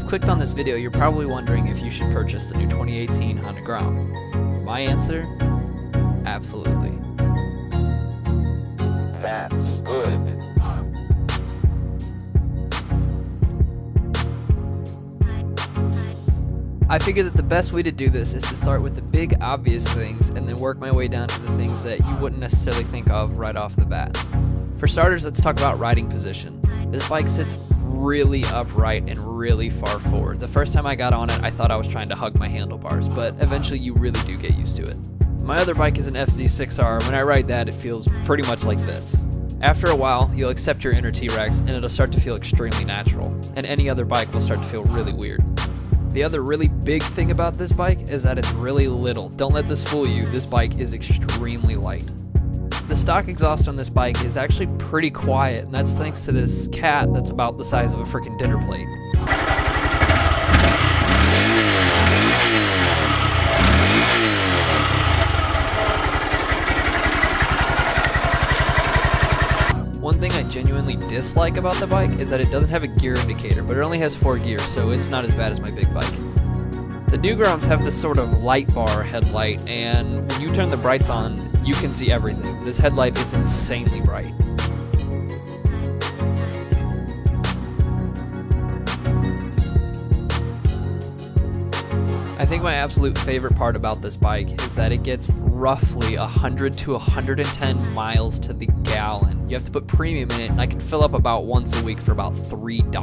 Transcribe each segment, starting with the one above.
you've clicked on this video, you're probably wondering if you should purchase the new 2018 Honda Grom. My answer? Absolutely. That's good. I figured that the best way to do this is to start with the big obvious things and then work my way down to the things that you wouldn't necessarily think of right off the bat. For starters, let's talk about riding position. This bike sits really upright and really far forward. The first time I got on it, I thought I was trying to hug my handlebars, but eventually you really do get used to it. My other bike is an FZ6R. When I ride that, it feels pretty much like this. After a while, you'll accept your inner T-Rex and it'll start to feel extremely natural, and any other bike will start to feel really weird. The other really big thing about this bike is that it's really little. Don't let this fool you, this bike is extremely light. The stock exhaust on this bike is actually pretty quiet, and that's thanks to this cat that's about the size of a freaking dinner plate. One thing I genuinely dislike about the bike is that it doesn't have a gear indicator, but it only has 4 gears, so it's not as bad as my big bike. The new Groms have this sort of light bar headlight, and when you turn the brights on, you can see everything. This headlight is insanely bright. I think my absolute favorite part about this bike is that it gets roughly 100 to 110 miles to the gallon. You have to put premium in it, and I can fill up about once a week for about $3.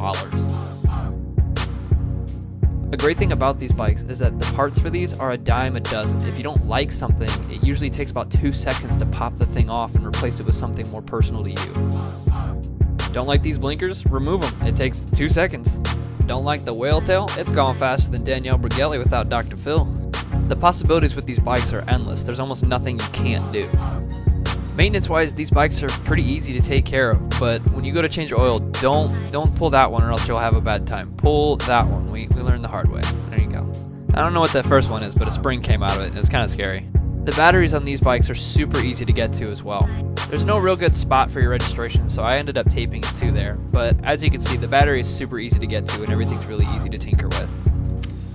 A great thing about these bikes is that the parts for these are a dime a dozen. If you don't like something, it usually takes about 2 seconds to pop the thing off and replace it with something more personal to you. Don't like these blinkers? Remove them. It takes 2 seconds. Don't like the whale tail? It's gone faster than Danielle Brigelli without Dr. Phil. The possibilities with these bikes are endless. There's almost nothing you can't do. Maintenance-wise, these bikes are pretty easy to take care of, but when you go to change oil, don't pull that one or else you'll have a bad time. Pull that one. We learned the hard way. There you go. I don't know what that first one is, but a spring came out of it, and it's kind of scary. The batteries on these bikes are super easy to get to as well. There's no real good spot for your registration, so I ended up taping it to there, but as you can see, the battery is super easy to get to, and everything's really easy to tinker with.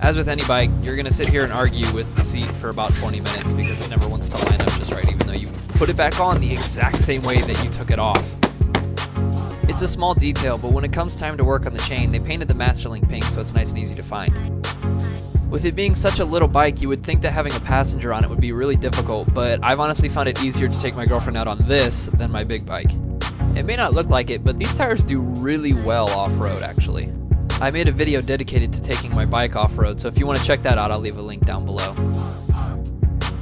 As with any bike, you're going to sit here and argue with the seat for about 20 minutes because it never wants to line up just right, even though you put it back on the exact same way that you took it off. It's a small detail, but when it comes time to work on the chain, they painted the Masterlink pink so it's nice and easy to find. With it being such a little bike, you would think that having a passenger on it would be really difficult, but I've honestly found it easier to take my girlfriend out on this than my big bike. It may not look like it, but these tires do really well off-road actually. I made a video dedicated to taking my bike off-road, so if you want to check that out, I'll leave a link down below.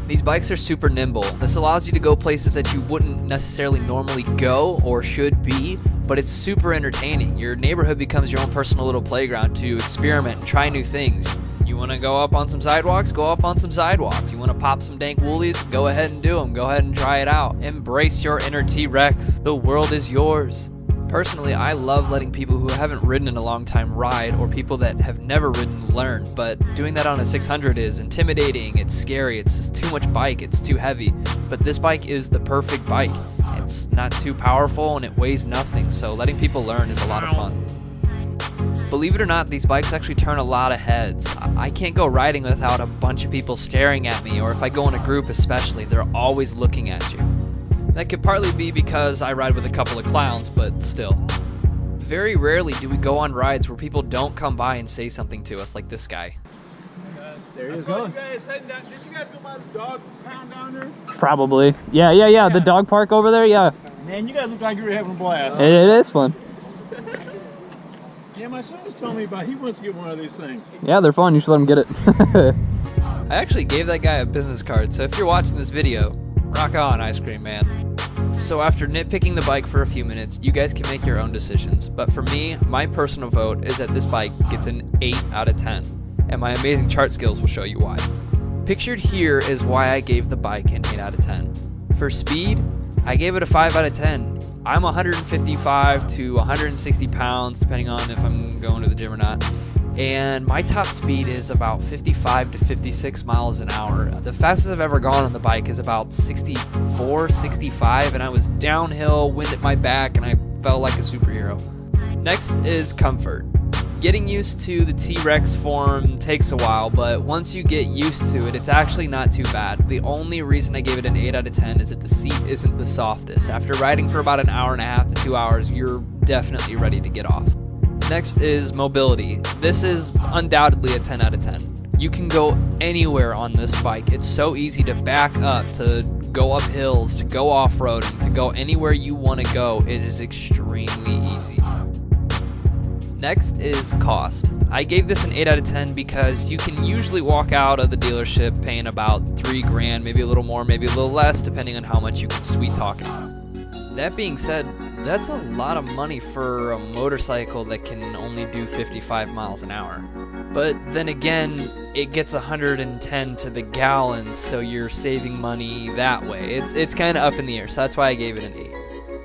These bikes are super nimble. This allows you to go places that you wouldn't necessarily normally go or should be, but it's super entertaining. Your neighborhood becomes your own personal little playground to experiment and try new things. You want to go up on some sidewalks? Go up on some sidewalks. You want to pop some dank woolies? Go ahead and do them. Go ahead and try it out. Embrace your inner T-Rex. The world is yours. Personally, I love letting people who haven't ridden in a long time ride, or people that have never ridden learn, but doing that on a 600 is intimidating, it's scary, it's just too much bike, it's too heavy. But this bike is the perfect bike. It's not too powerful and it weighs nothing, so letting people learn is a lot of fun. Believe it or not, these bikes actually turn a lot of heads. I can't go riding without a bunch of people staring at me, or if I go in a group especially, they're always looking at you. That could partly be because I ride with a couple of clowns, but still. Very rarely do we go on rides where people don't come by and say something to us like this guy. There he is going. Did you guys go by the dog pound down there? Probably. Yeah. The dog park over there, yeah. Man, you guys look like you were having a blast. It is fun. Yeah, my son was telling me about he wants to get one of these things. Yeah, they're fun. You should let him get it. I actually gave that guy a business card, so if you're watching this video, rock on, Ice Cream Man. So after nitpicking the bike for a few minutes, you guys can make your own decisions. But for me, my personal vote is that this bike gets an 8 out of 10. And my amazing chart skills will show you why. Pictured here is why I gave the bike an 8 out of 10. For speed, I gave it a 5 out of 10. I'm 155 to 160 pounds, depending on if I'm going to the gym or not. And my top speed is about 55 to 56 miles an hour. The fastest I've ever gone on the bike is about 64, 65, and I was downhill, wind at my back, and I felt like a superhero. Next is comfort. Getting used to the T-Rex form takes a while, but once you get used to it, it's actually not too bad. The only reason I gave it an 8 out of 10 is that the seat isn't the softest. After riding for about an hour and a half to 2 hours, you're definitely ready to get off. Next is mobility. This is undoubtedly a 10 out of 10. You can go anywhere on this bike. It's so easy to back up, to go up hills, to go off-roading, to go anywhere you want to go. It is extremely easy. Next is cost. I gave this an 8 out of 10 because you can usually walk out of the dealership paying about $3 grand, maybe a little more, maybe a little less, depending on how much you can sweet talk it. That being said, that's a lot of money for a motorcycle that can only do 55 miles an hour. But then again, it gets 110 to the gallon, so you're saving money that way. It's kind of up in the air, so that's why I gave it an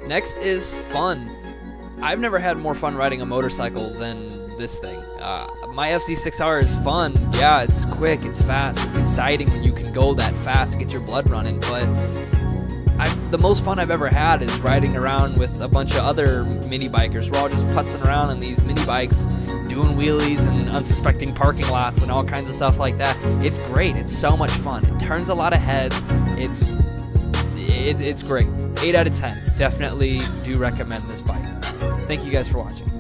8. Next is fun. I've never had more fun riding a motorcycle than this thing. My FC6R is fun. Yeah, it's quick, it's fast, it's exciting when you can go that fast, get your blood running, but the most fun I've ever had is riding around with a bunch of other mini bikers. We're all just putzing around on these mini bikes, doing wheelies and unsuspecting parking lots and all kinds of stuff like that. It's great. It's so much fun. It turns a lot of heads. It's great. 8 out of 10. Definitely do recommend this bike. Thank you guys for watching.